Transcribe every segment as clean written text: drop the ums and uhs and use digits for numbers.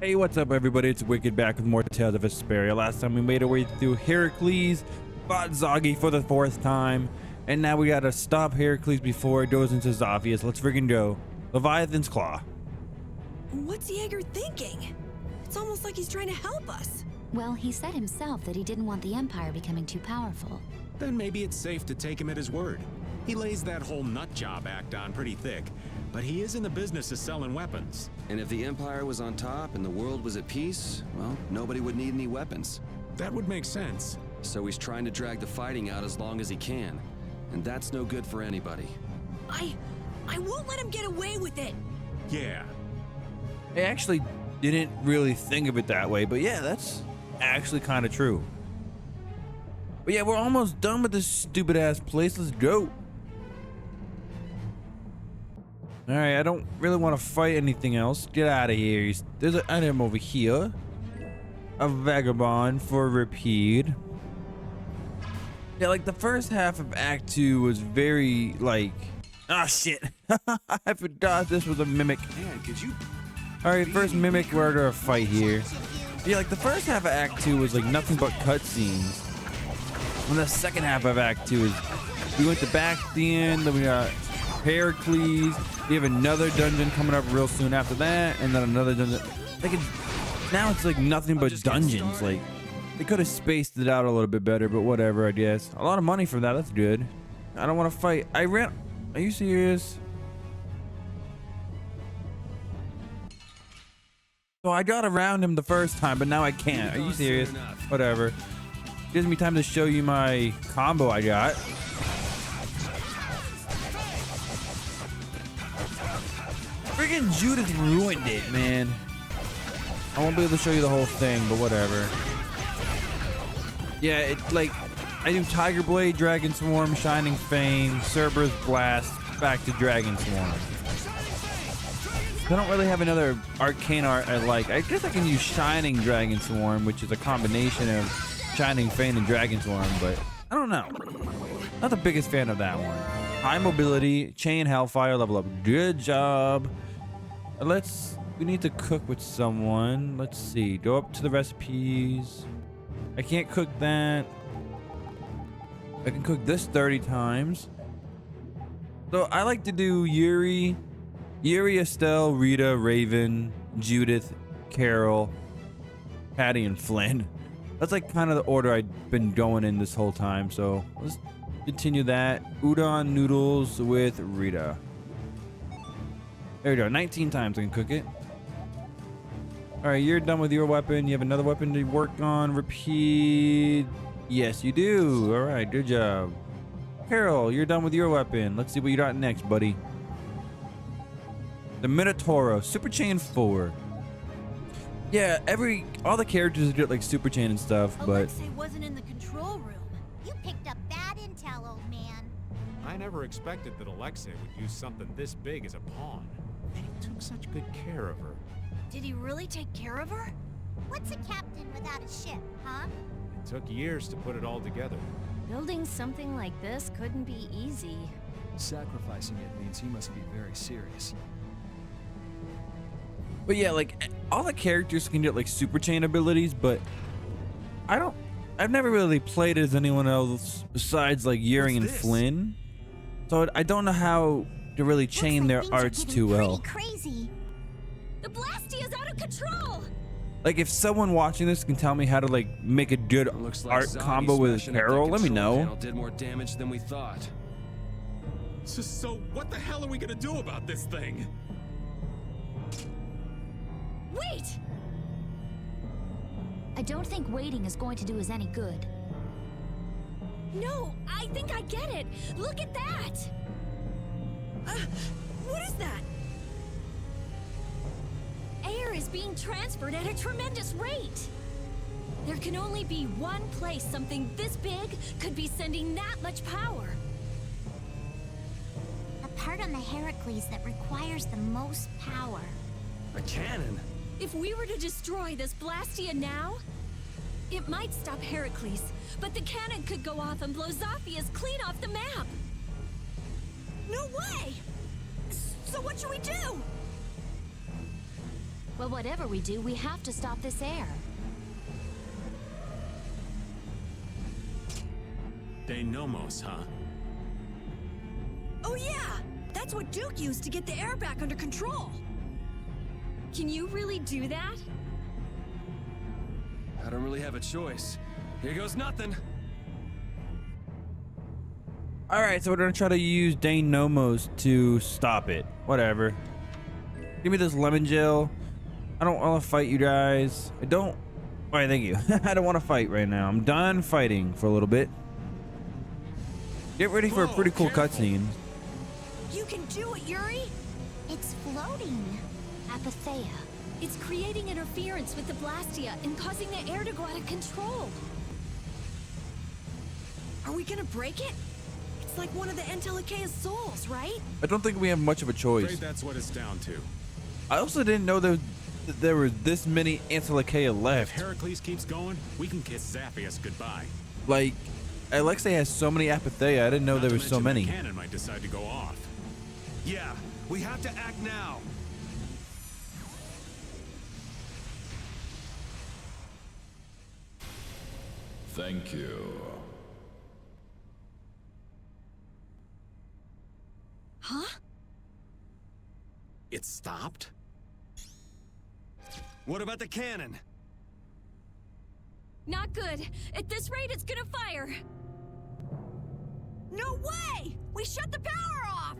Hey, what's up everybody? It's Wicked back with more Tales of Vesperia. Last time we made our way through Heracles, fought Zoggy for the 4th time, and now we gotta stop Heracles before it goes into Zophius. Let's friggin' go. Leviathan's Claw. What's Jaeger thinking? It's almost like he's trying to help us. Well, he said himself that he didn't want the Empire becoming too powerful. Then maybe it's safe to take him at his word. He lays that whole nut job act on pretty thick, but he is in the business of selling weapons. And if the Empire was on top and the world was at peace, well, nobody would need any weapons. That would make sense. So he's trying to drag the fighting out as long as he can. And that's no good for anybody. I won't let him get away with it. Yeah. I actually didn't really think of it that way, but yeah, that's actually kind of true. But yeah, we're almost done with this stupid ass place. Let's go. All right, I don't really want to fight anything else. Get out of here. There's an item over here. A vagabond for repeat. Yeah, like the first half of Act 2 was very like, ah, shit. I forgot this was a mimic. Man, could you? All right, first mimic we're gonna fight here. Yeah, like the first half of Act 2 was like nothing but cutscenes. And the second half of Act 2 is we went to Bastion, then we got Heracles. We have another dungeon coming up real soon after that, and then another dungeon. Like now it's like nothing but dungeons. Like they could have spaced it out a little bit better, but whatever, I guess. A lot of money for that. That's good. I don't want to fight. Are you serious? So I got around him the first time, but now I can't. Are you serious? Whatever. Gives me time to show you my combo I got. Friggin' Judith ruined it, man. I won't be able to show you the whole thing, but whatever. Yeah, it's like I do Tiger Blade, Dragon Swarm, Shining Fang, Cerberus Blast, back to Dragon Swarm. I don't really have another arcane art I like. I guess I can use Shining Dragon Swarm, which is a combination of Shining Fang and Dragon Swarm, but I don't know. Not the biggest fan of that one. High mobility, chain hellfire, level up. Good job. We need to cook with someone. Let's see. Go up to the recipes. I can't cook that. I can cook this 30 times. So I like to do Yuri, Estelle, Rita, Raven, Judith, Carol, Patty, and Flynn. That's like kind of the order I've been going in this whole time. So let's continue that. Udon noodles with Rita. There we go. 19 times I can cook it. All right, you're done with your weapon. You have another weapon to work on. Repeat. Yes, you do. All right, good job. Carol, you're done with your weapon. Let's see what you got next, buddy. The Minotauro, Super Chain 4. Yeah, all the characters get like Super Chain and stuff, but Alexei wasn't in the control room. You picked up bad intel, old man. I never expected that Alexei would use something this big as a pawn. And he took such good care of her. Did he really take care of her? What's a captain without a ship, huh? It took years to put it all together. Building something like this couldn't be easy. Sacrificing it means he must be very serious. But yeah, like all the characters can get like Super Chain abilities, but I've never really played as anyone else besides like Yuri and Flynn. So I don't know how to really chain their arts too well. Crazy. The Blasty is out of control. Like if someone watching this can tell me how to like make a good Looks like art Zoggy combo with smashing up Carol, the let me control know. panel did more damage than we thought. So what the hell are we gonna do about this thing? Wait! I don't think waiting is going to do us any good. No, I think I get it. Look at that. What is that? Air is being transferred at a tremendous rate. There can only be one place something this big could be sending that much power. The part on the Heracles that requires the most power. A cannon? If we were to destroy this Blastia now, it might stop Heracles, but the cannon could go off and blow Zophius clean off the map. No way! So what should we do? Well, whatever we do, we have to stop this air. De Nomos, huh? Oh yeah! That's what Duke used to get the air back under control. Can you really do that? I don't really have a choice. Here goes nothing. All right, so we're gonna try to use Dane Nomos to stop it. Whatever. Give me this lemon gel. I don't want to fight you guys. I don't. All right, thank you. I don't want to fight right now. I'm done fighting for a little bit. Get ready for a pretty cool cutscene. You can do it, Yuri! It's floating. Apatheia. It's creating interference with the Blastia and causing the air to go out of control. Are we gonna break it? It's like one of the Entelikea's souls, right? I don't think we have much of a choice. Afraid that's what it's down to. I also didn't know that there were this many Antilochea If left. Heracles keeps going, we can kiss Zaphius goodbye. Like, Alexei has so many Apatheia. I didn't know Not there to were so mention many. the cannon might decide to go off. Yeah, we have to act now. Thank you. Huh? It stopped? What about the cannon? Not good. At this rate, it's gonna fire. No way! We shut the power off!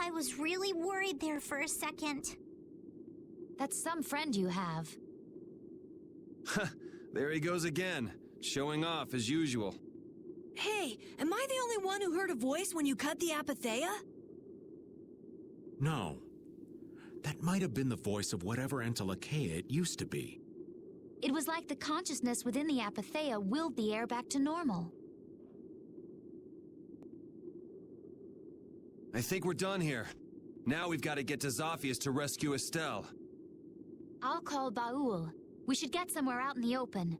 I was really worried there for a second. That's some friend you have. There he goes again, showing off as usual. Hey, am I the only one who heard a voice when you cut the Apatheia? No. That might have been the voice of whatever Entelikeia it used to be. It was like the consciousness within the Apatheia willed the air back to normal. I think we're done here. Now we've got to get to Zaphius to rescue Estelle. I'll call Baul. We should get somewhere out in the open.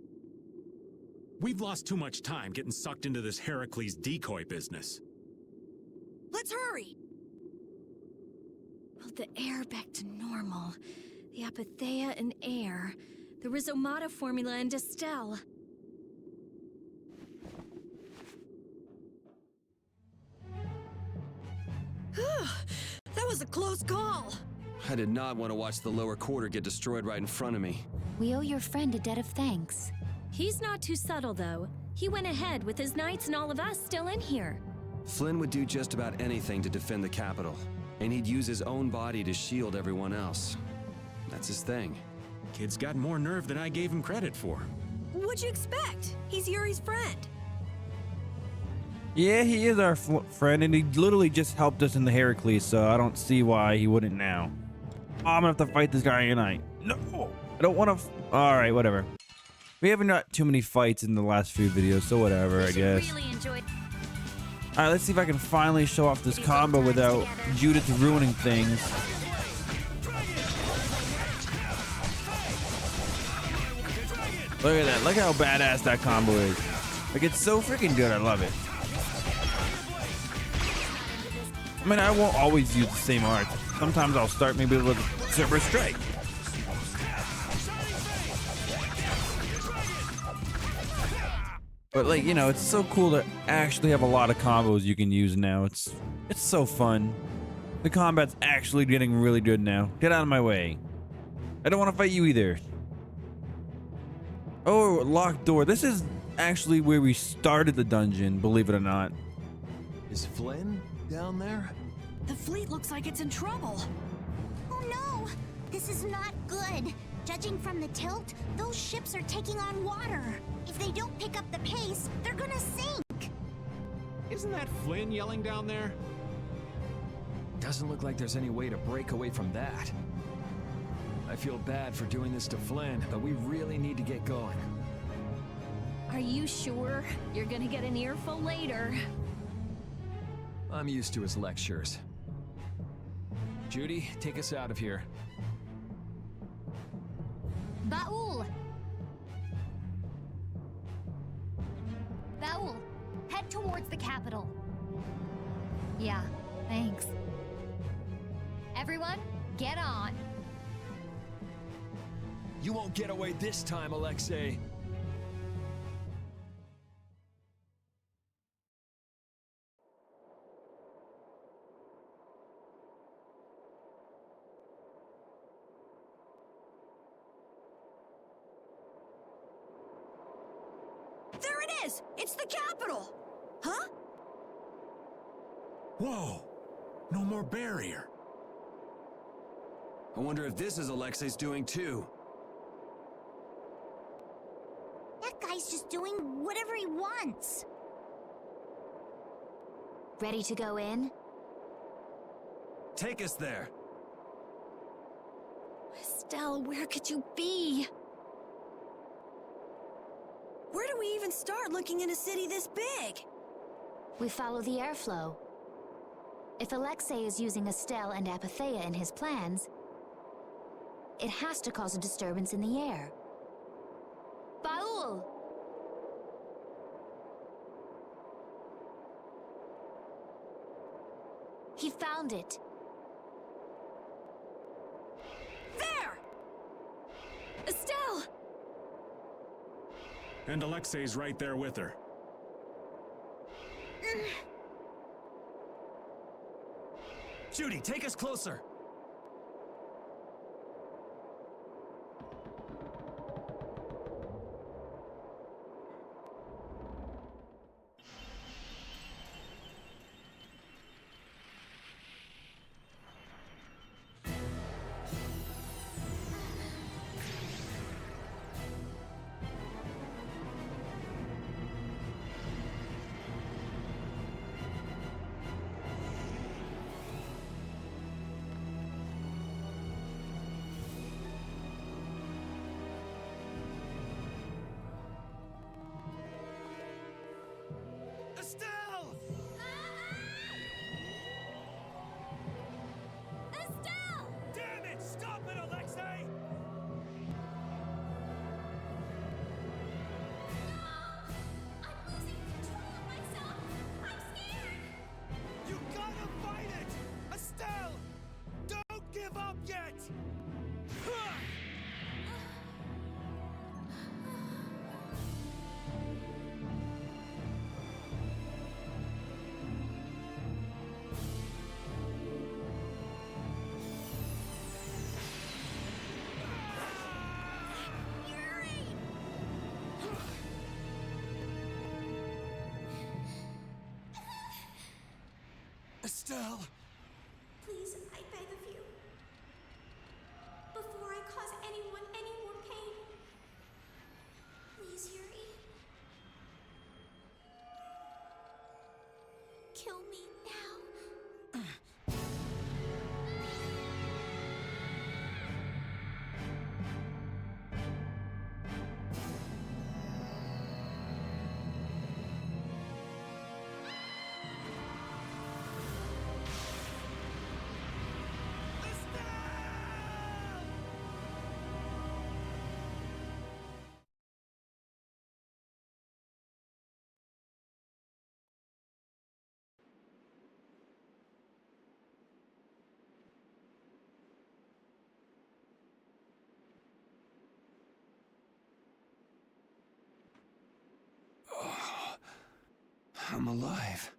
We've lost too much time getting sucked into this Heracles decoy business. Let's hurry! Well, the air back to normal. The Apatheia and air. The Rhizomata formula and Estelle. That was a close call! I did not want to watch the lower quarter get destroyed right in front of me. We owe your friend a debt of thanks. He's not too subtle, though. He went ahead with his knights and all of us still in here. Flynn would do just about anything to defend the capital, and he'd use his own body to shield everyone else. That's his thing. Kid's got more nerve than I gave him credit for. What'd you expect? He's Yuri's friend. Yeah, he is our friend, and he literally just helped us in the Heracles, so I don't see why he wouldn't now. Oh, I'm gonna have to fight this guy tonight. No, I don't want to. All right, whatever. We haven't got too many fights in the last few videos, so whatever, I guess. Really enjoy. All right, let's see if I can finally show off this combo without Judith ruining things. Look at that. Look how badass that combo is. Like, it's so freaking good. I love it. I mean, I won't always use the same art. Sometimes I'll start maybe with Cerberus Strike. But like, you know, it's so cool to actually have a lot of combos you can use now. It's so fun. The combat's actually getting really good now. Get out of my way. I don't want to fight you either. Oh, locked door. This is actually where we started the dungeon, believe it or not. Is Flynn down there? The fleet looks like it's in trouble. Oh no! This is not good. Judging from the tilt, those ships are taking on water. If they don't pick up the pace, they're gonna sink. Isn't that Flynn yelling down there? Doesn't look like there's any way to break away from that. I feel bad for doing this to Flynn, but we really need to get going. Are you sure? You're gonna get an earful later. I'm used to his lectures. Judy, take us out of here. Baul! Baul, head towards the capital. Yeah, thanks. Everyone, get on. You won't get away this time, Alexei. There it is! It's the capital! Huh? Whoa! No more barrier. I wonder if this is Alexei's doing too. That guy's just doing whatever he wants. Ready to go in? Take us there. Estelle, where could you be? Where do we even start looking in a city this big? We follow the airflow. If Alexei is using Estelle and Apatheia in his plans, it has to cause a disturbance in the air. Baul! He found it. There! Estelle! And Alexei's right there with her. Judy, take us closer. Estelle! Estelle! Damn it! Stop it, Alexei! I'm losing control of myself. I'm scared. You gotta fight it! Estelle! Don't give up yet! Estelle! Please, I beg of you. Before I cause anyone any more pain. Please, Yuri. Kill me now. I'm alive.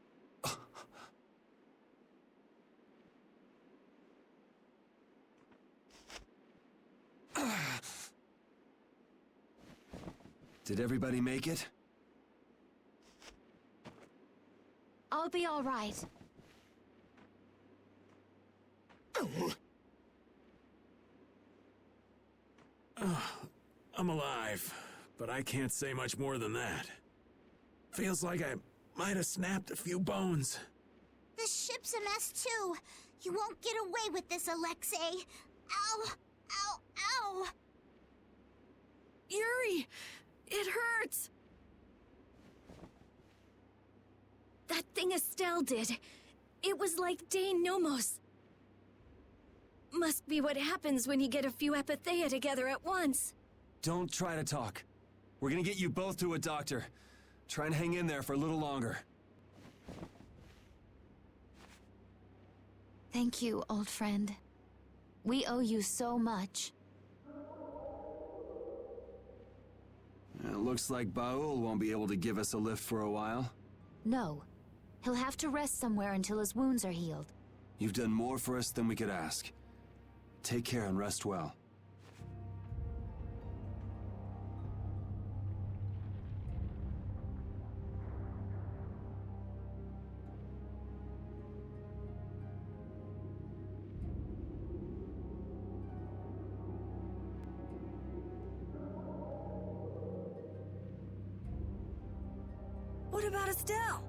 Did everybody make it? I'll be all right. I'm alive, but I can't say much more than that. Feels like I might have snapped a few bones. The ship's a mess too. You won't get away with this, Alexei. Ow! Ow! Ow! Yuri! It hurts! That thing Estelle did. It was like Dane Nomos. Must be what happens when you get a few Apatheia together at once. Don't try to talk. We're gonna get you both to a doctor. Try and hang in there for a little longer. Thank you, old friend. We owe you so much. It looks like Baul won't be able to give us a lift for a while. No. He'll have to rest somewhere until his wounds are healed. You've done more for us than we could ask. Take care and rest well. What about Estelle?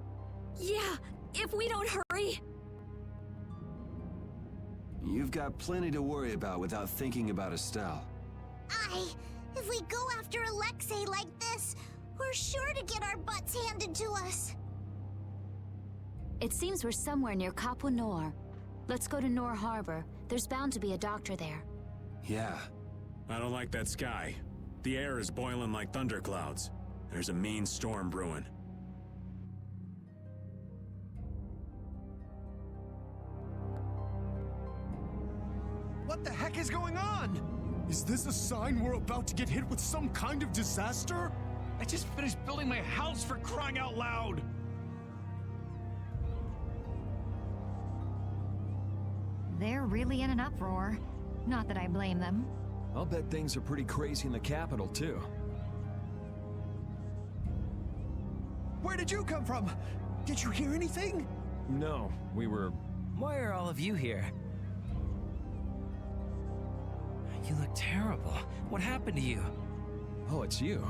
Yeah, if we don't hurry. You've got plenty to worry about without thinking about Estelle. If we go after Alexei like this, we're sure to get our butts handed to us. It seems we're somewhere near Capo Nor. Let's go to Nor Harbor. There's bound to be a doctor there. Yeah. I don't like that sky. The air is boiling like thunderclouds. There's a mean storm brewing. What the heck is going on? Is this a sign we're about to get hit with some kind of disaster? I just finished building my house, for crying out loud! They're really in an uproar. Not that I blame them. I'll bet things are pretty crazy in the capital, too. Where did you come from? Did you hear anything? No, we were... Why are all of you here? You look terrible. What happened to you? Oh, it's you.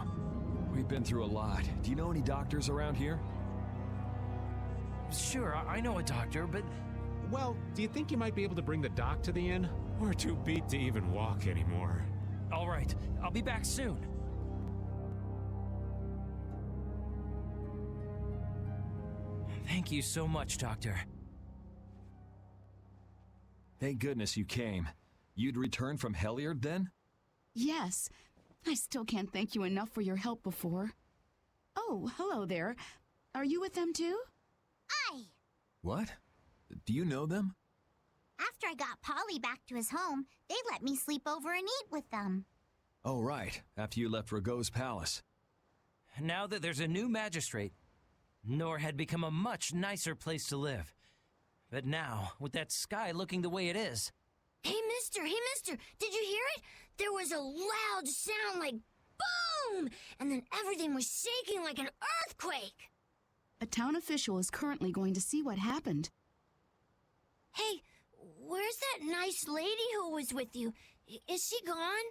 We've been through a lot. Do you know any doctors around here? Sure, I know a doctor, but... Well, do you think you might be able to bring the doc to the inn? We're too beat to even walk anymore. All right, I'll be back soon. Thank you so much, Doctor. Thank goodness you came. You'd returned from Heliard then? Yes. I still can't thank you enough for your help before. Oh, hello there. Are you with them too? What? Do you know them? After I got Polly back to his home, they let me sleep over and eat with them. Oh, right. After you left Rago's palace. Now that there's a new magistrate, Nor had become a much nicer place to live. But now, with that sky looking the way it is... Hey, mister, did you hear it? There was a loud sound like boom! And then everything was shaking like an earthquake! A town official is currently going to see what happened. Hey, where's that nice lady who was with you? Is she gone?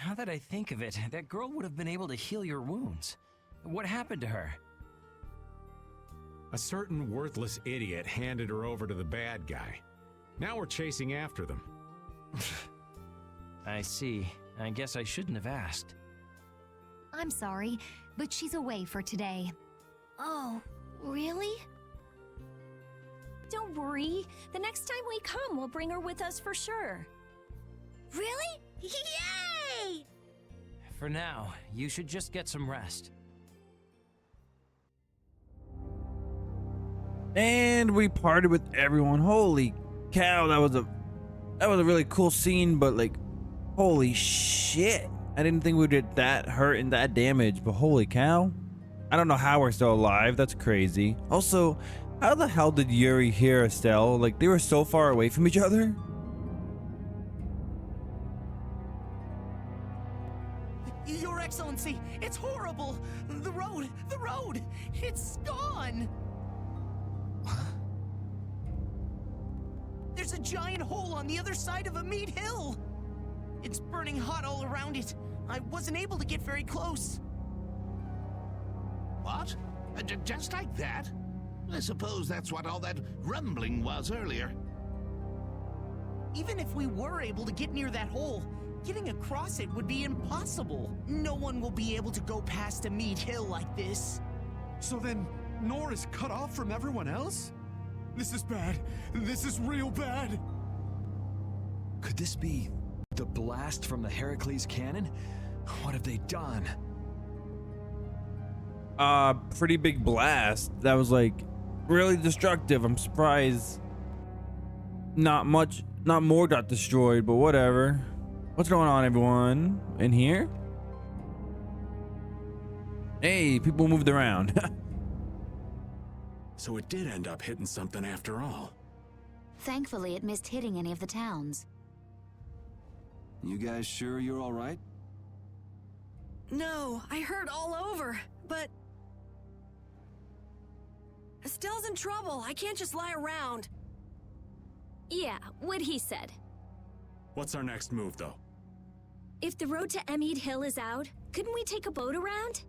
Now that I think of it, that girl would have been able to heal your wounds. What happened to her? A certain worthless idiot handed her over to the bad guy. Now we're chasing after them. I see. I guess I shouldn't have asked. I'm sorry, but she's away for today. Oh, really? Don't worry. The next time we come, we'll bring her with us for sure. Really? Yay! For now, you should just get some rest. And we parted with everyone. Holy cow, that was a really cool scene, but like, holy shit. I didn't think we did that hurt and that damage, but holy cow. I don't know how we're still alive. That's crazy. Also, how the hell did Yuri hear Estelle? Like, they were so far away from each other. Your Excellency, it's horrible. The road, it's gone. There's a giant hole on the other side of Amid Hill. It's burning hot all around it. I wasn't able to get very close. What? Just like that? I suppose that's what all that rumbling was earlier. Even if we were able to get near that hole, getting across it would be impossible. No one will be able to go past Amid Hill like this. So then, Nor is cut off from everyone else? This is bad. This is real bad. Could this be the blast from the Heracles cannon? What have they done? Pretty big blast. That was like really destructive. I'm surprised not more got destroyed, but whatever. What's going on, everyone? In here? Hey, people moved around. So it did end up hitting something after all. Thankfully, it missed hitting any of the towns. You guys sure you're all right? No, I hurt all over, but... Estelle's in trouble. I can't just lie around. Yeah, what he said. What's our next move, though? If the road to Amid Hill is out, couldn't we take a boat around?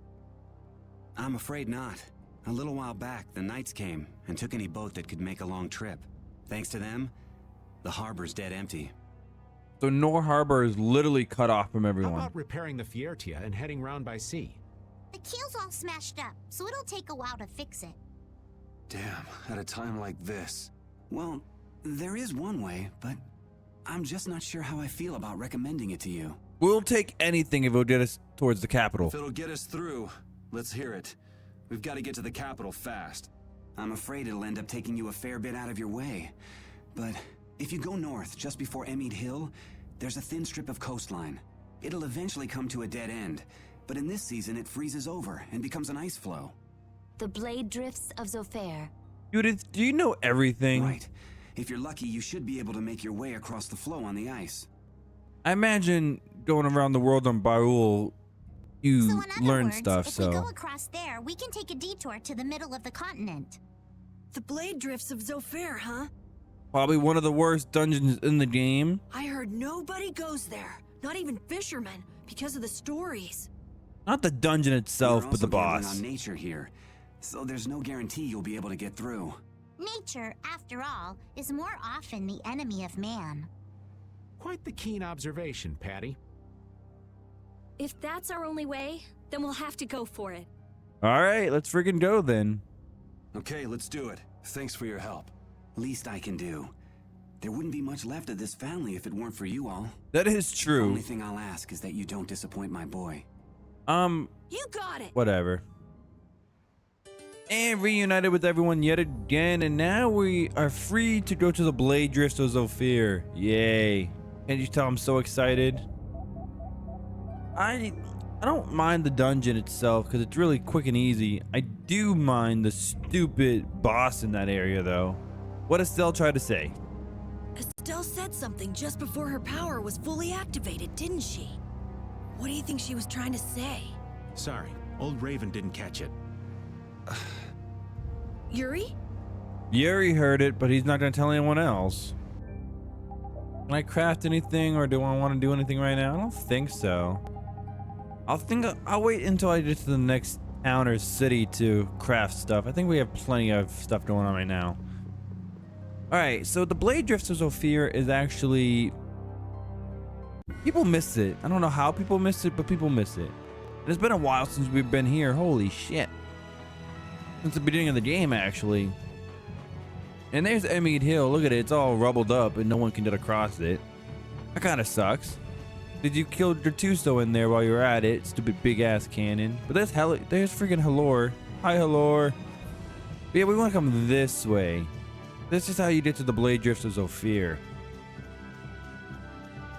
I'm afraid not. A little while back, the Knights came and took any boat that could make a long trip. Thanks to them, the harbor's dead empty. So Nor Harbor is literally cut off from How everyone. about repairing the Fiertia and heading round by sea? The keel's all smashed up, so it'll take a while to fix it. Damn, at a time like this. Well, there is one way, but I'm just not sure how I feel about recommending it to you. We'll take anything if it'll get us towards the capital. If it'll get us through, let's hear it. We've got to get to the capital fast. I'm afraid it'll end up taking you a fair bit out of your way. But if you go north just before Amid Hill, there's a thin strip of coastline. It'll eventually come to a dead end, but in this season it freezes over and becomes an ice flow. The blade drifts of Zofair. Judith, do you know everything? Right. If you're lucky, you should be able to make your way across the flow on the ice. I imagine going around the world on Baul, you So in other learn words, stuff, if so... we go across there, we can take a detour to the middle of the continent. The blade drifts of Zofair, huh? Probably one of the worst dungeons in the game. I heard nobody goes there, not even fishermen, because of the stories. Not the dungeon itself, We're but the also gambling boss. on nature here, so there's no guarantee you'll be able to get through. Nature, after all, is more often the enemy of man. Quite the keen observation, Patty. If that's our only way, then we'll have to go for it. All right, let's freaking go then. Okay, let's do it. Thanks for your help. Least I can do. There wouldn't be much left of this family if it weren't for you all. That is true. The only thing I'll ask is that you don't disappoint my boy. You got it. Whatever. And reunited with everyone yet again, and now we are free to go to the Blade Drifts of Zofair. Yay. Can't you tell I'm so excited? I don't mind the dungeon itself because it's really quick and easy. I do mind the stupid boss in that area though. What does Estelle try to say? Estelle said something just before her power was fully activated, didn't she? What do you think she was trying to say? Sorry, old Raven didn't catch it. Yuri? Yuri heard it, but he's not going to tell anyone else. Can I craft anything, or do I want to do anything right now? I don't think so. I'll wait until I get to the next town or city to craft stuff. I think we have plenty of stuff going on right now. Alright, so the Blade Drifts of Zofair is actually... people miss it. I don't know how people miss it, but people miss it. And it's been a while since we've been here. Holy shit. Since the beginning of the game, actually. And there's Amid Hill. Look at it. It's all rubbled up and no one can get across it. That kind of sucks. Did you kill Gertuso in there while you were at it? Stupid big-ass cannon. But there's freaking Halor. Hi, Halor. But yeah, we want to come this way. This is how you get to the Blade Drifts of Zofair.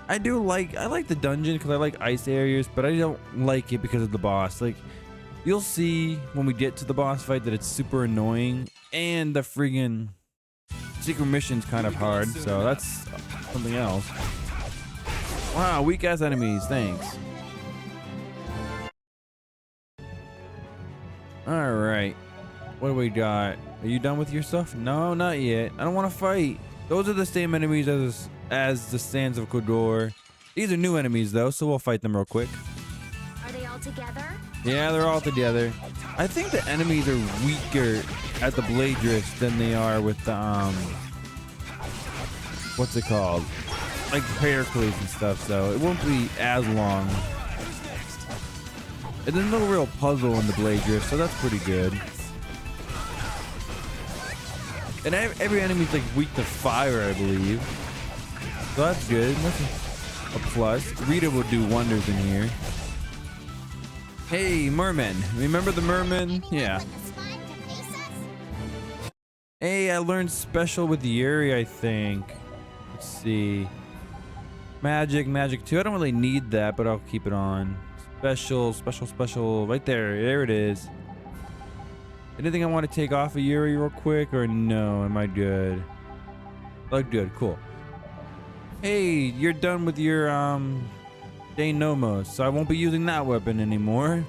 I like the dungeon because I like ice areas, but I don't like it because of the boss. Like, You'll see when we get to the boss fight that it's super annoying, and the friggin' secret mission's kind of hard, so that's something else. Wow, weak ass enemies, thanks. Alright, what do we got? Are you done with your stuff? No, not yet. I don't want to fight. Those are the same enemies as the Sands of Kodor. These are new enemies though, so we'll fight them real quick. Are they all together? Yeah, they're all together. I think the enemies are weaker at the blade drifts than they are with the what's it called? Like Heracles and stuff, so it won't be as long. And there's no real puzzle in the blade drift, so that's pretty good. And every enemy's like weak to fire, I believe. So that's good. That's a plus. Rita will do wonders in here. Hey, merman. Remember the merman? Yeah. Hey, I learned special with Yuri, I think. Let's see. Magic 2. I don't really need that, but I'll keep it on. Special. Right there. There it is. Anything I want to take off of Yuri real quick, or no? Am I good? Oh, good. Cool. Hey, you're done with your Dane Nomos, so I won't be using that weapon anymore.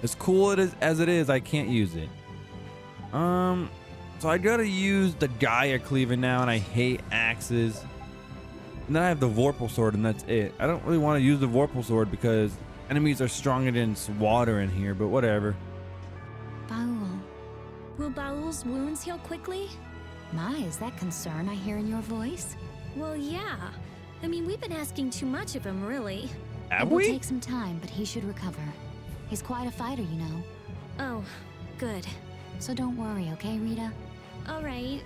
As cool as it is, I can't use it. So I gotta use the Gaia Cleaver now, and I hate axes. And then I have the Vorpal Sword, and that's it. I don't really want to use the Vorpal Sword because enemies are stronger than water in here, but whatever. Baul. Will Baul's wounds heal quickly? My, is that concern I hear in your voice? Well, yeah. I mean, we've been asking too much of him, really. It will take some time, but he should recover. He's quite a fighter, you know. Oh, good. So don't worry, okay, Rita? All right.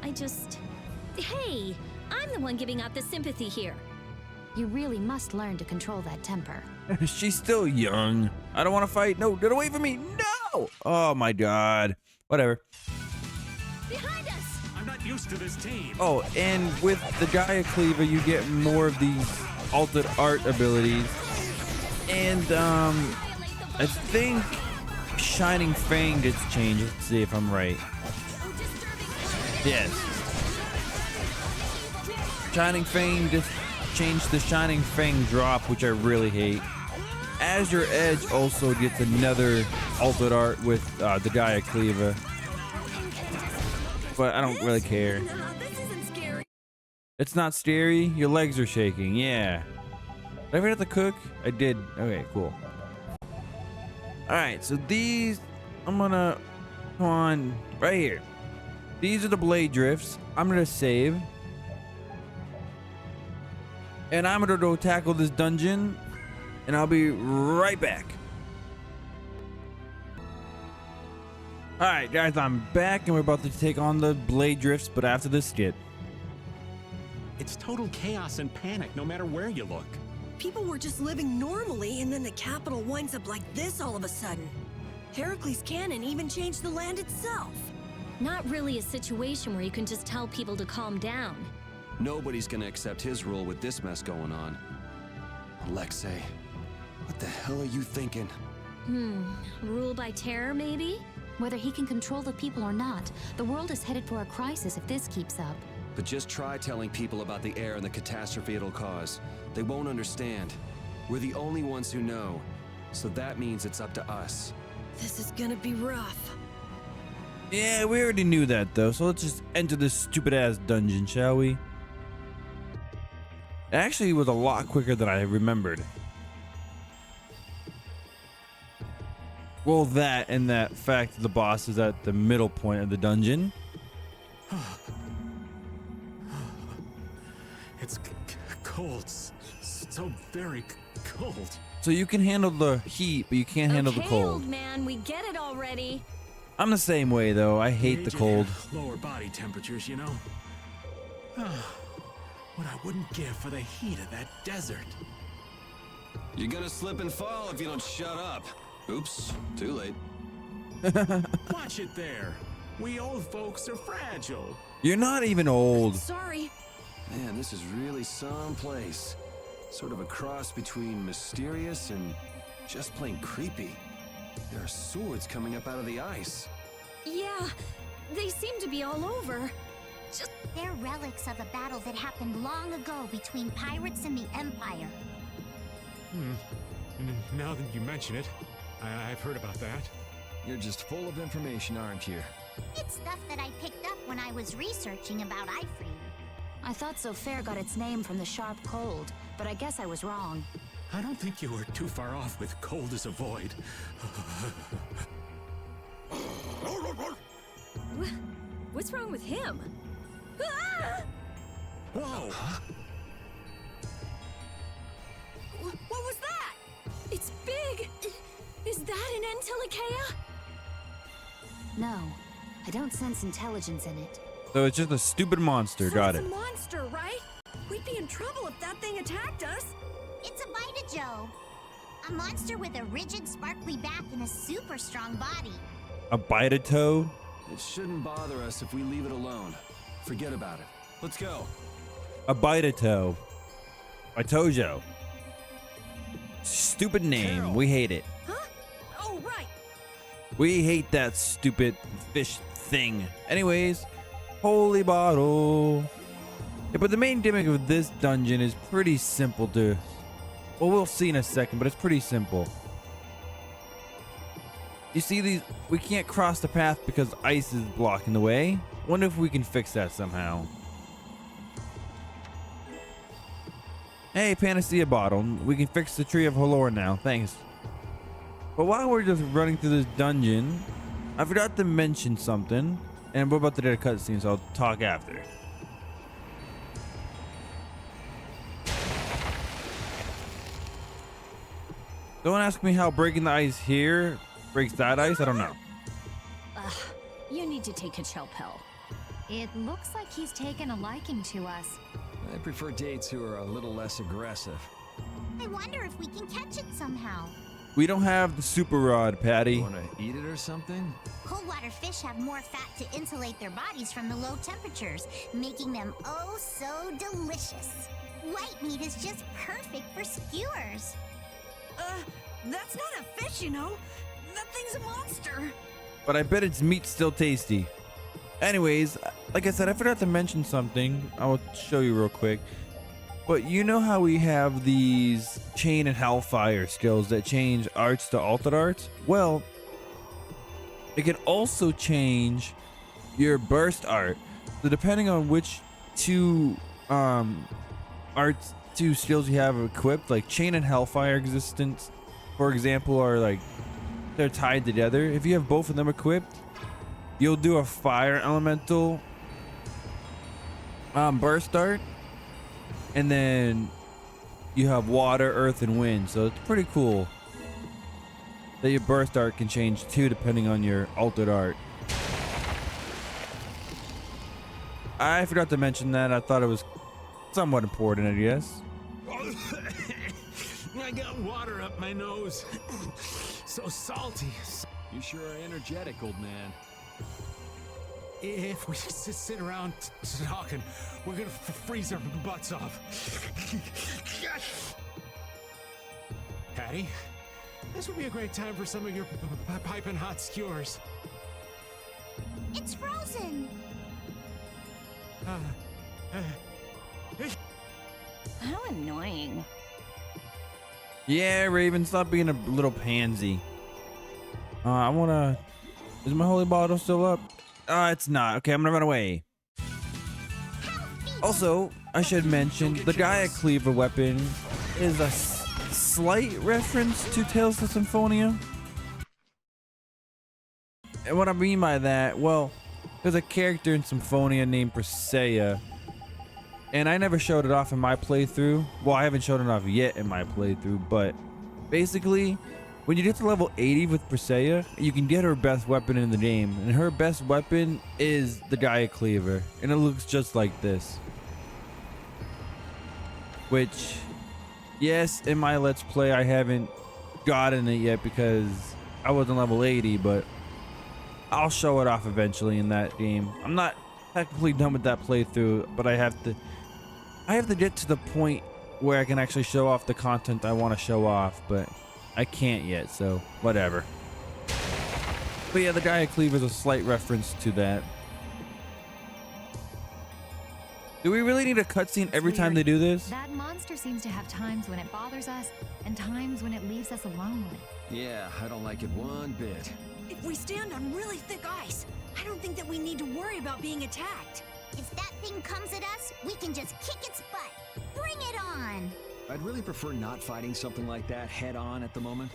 I just... Hey! I'm the one giving out the sympathy here. You really must learn to control that temper. She's still young. I don't want to fight. No, get away from me. No! Oh my god. Whatever. Behind us! I'm not used to this team. Oh, and with the Gaia Cleaver, you get more of these altered art abilities. And, I think Shining Fang gets changed. Let's see if I'm right. Yes. Shining Fang just changed the Shining Fang drop, which I really hate. Azure Edge also gets another altered art with the Gaia Cleaver. But I don't really care. This isn't scary. It's not scary. Your legs are shaking. Yeah. Did I ever have to cook? I did. Okay, cool. Alright, so these... I'm gonna... Come on. Right here. These are the blade drifts. I'm gonna save. And I'm gonna go tackle this dungeon. And I'll be right back. Alright guys, I'm back and we're about to take on the blade drifts, but after this skit. It's total chaos and panic no matter where you look. People were just living normally, and then the capital winds up like this all of a sudden. Heracles' cannon even changed the land itself. Not really a situation where you can just tell people to calm down. Nobody's gonna accept his rule with this mess going on. Alexei, what the hell are you thinking? Rule by terror, maybe? Whether he can control the people or not, the world is headed for a crisis if this keeps up. But just try telling people about the air and the catastrophe it'll cause. They won't understand. We're the only ones who know. So that means it's up to us. This is gonna be rough. Yeah, we already knew that though, so let's just enter this stupid ass dungeon, shall we? It actually was a lot quicker than I remembered. Well, that and that fact that the boss is at the middle point of the dungeon. It's cold. So very cold. So you can handle the heat, but you can't handle the cold. Old man, we get it already. I'm the same way though. I hate the cold. Lower body temperatures, you know. What I wouldn't give for the heat of that desert. You're gonna slip and fall if you don't shut up. Oops, too late. Watch it there. We old folks are fragile. You're not even old. Sorry. Man, this is really some place. Sort of a cross between mysterious and just plain creepy. There are swords coming up out of the ice. Yeah, they seem to be all over. They're relics of a battle that happened long ago between pirates and the Empire. Now that you mention it, I've heard about that. You're just full of information, aren't you? It's stuff that I picked up when I was researching about Ifrene. I thought So Fair got its name from the sharp cold, but I guess I was wrong. I don't think you were too far off with cold as a void. What's wrong with him? Ah! Whoa! What was that? It's big! Is that an Antilochea? No, I don't sense intelligence in it. So it's just a stupid monster. Got it. It's a monster, right? We'd be in trouble if that thing attacked us. It's a Bitajo. A monster with a rigid, sparkly back and a super strong body. A Bitato? It shouldn't bother us if we leave it alone. Forget about it. Let's go. A Bitato. A Tojo. Stupid name. Carol. We hate it. Huh? Oh, right. We hate that stupid fish thing. Anyways, holy bottle. Yeah, but the main gimmick of this dungeon is pretty simple to... Well, we'll see in a second, but it's pretty simple. You see these... We can't cross the path because ice is blocking the way. Wonder if we can fix that somehow. Hey, Panacea bottle. We can fix the Tree of Halor now. Thanks. But while we're just running through this dungeon, I forgot to mention something. And we're about to do a cutscene, so I'll talk after. Don't ask me how breaking the ice here breaks that ice. I don't know. Ugh, you need to take a Chelpel. It looks like he's taken a liking to us. I prefer dates who are a little less aggressive. I wonder if we can catch it somehow. We don't have the super rod, Patty. Want to eat it or something? Coldwater fish have more fat to insulate their bodies from the low temperatures, making them oh so delicious. White meat is just perfect for skewers. That's not a fish, you know. That thing's a monster. But I bet its meat's still tasty. Anyways, like I said, I forgot to mention something. I will show you real quick. But you know how we have these chain and hellfire skills that change arts to altered arts? Well, it can also change your burst art. So depending on which two skills you have equipped, like chain and hellfire existence, for example, are like they're tied together. If you have both of them equipped, you'll do a fire elemental burst art, and then you have water, earth, and wind. So it's pretty cool that your burst art can change too depending on your altered art. I forgot to mention that. I thought it was somewhat important, I guess. I got water up my nose. So salty. You sure are energetic, old man. If we sit around talking, we're gonna freeze our butts off. Patty, this would be a great time for some of your piping hot skewers. It's frozen. How annoying. Yeah, Raven, stop being a little pansy. I wanna... Is my holy bottle still up? It's not. Okay, I'm gonna run away. Also, I should mention, the Gaia Cleaver weapon is a slight reference to Tales of Symphonia. And what I mean by that, well, there's a character in Symphonia named Presea, and I never showed it off in my playthrough. Well, I haven't shown it off yet in my playthrough, but basically, when you get to level 80 with Presea, you can get her best weapon in the game, and her best weapon is the Gaia Cleaver, and it looks just like this. Which, yes, in my Let's Play, I haven't gotten it yet because I wasn't level 80, but I'll show it off eventually in that game. I'm not technically done with that playthrough, but I have to get to the point where I can actually show off the content I want to show off, but I can't yet, so whatever. But yeah, the guy at Cleaver is a slight reference to that. Do we really need a cutscene every time they do this? That monster seems to have times when it bothers us and times when it leaves us alone. Yeah, I don't like it one bit. If we stand on really thick ice, I don't think that we need to worry about being attacked. If that thing comes at us, we can just kick its butt. Bring it on! I'd really prefer not fighting something like that head on at the moment.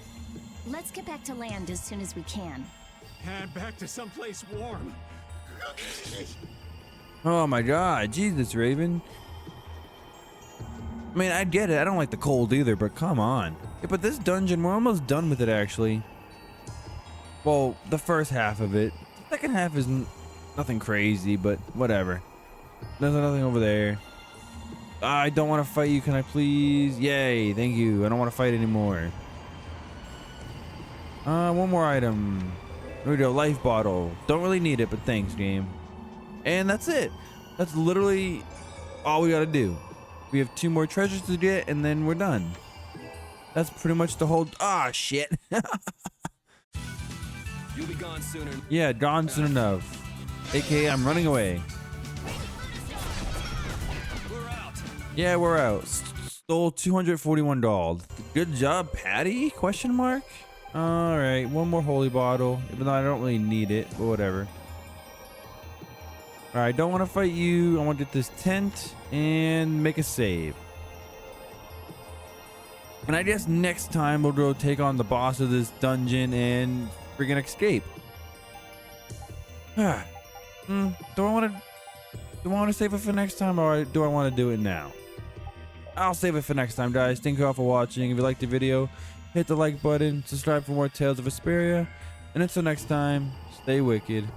Let's get back to land as soon as we can. And back to someplace warm. Oh my god, Jesus, Raven. I mean, I get it. I don't like the cold either, but come on. Yeah, but this dungeon, we're almost done with it, actually. Well, the first half of it. The second half is nothing crazy, but whatever. There's nothing over there. I don't want to fight you. Can I please? Yay, thank you. I don't want to fight anymore. One more item. Here we go, life bottle. Don't really need it, but thanks, game. And that's it. That's literally all we gotta do. We have 2 more treasures to get, and then we're done. That's pretty much the whole. Ah, shit. You'll be gone sooner. Yeah, gone soon enough. AKA, I'm running away. We're out. Yeah, we're out. Stole $241. Good job, Patty? Question mark. All right, one more holy bottle. Even though I don't really need it, but whatever. All right, don't want to fight you. I want to get this tent and make a save. And I guess next time we'll go take on the boss of this dungeon and freaking escape. Do I want to save it for next time, or do I want to do it now? I'll save it for next time, guys. Thank you all for watching. If you liked the video, hit the like button, subscribe for more Tales of Vesperia, and until next time, stay wicked.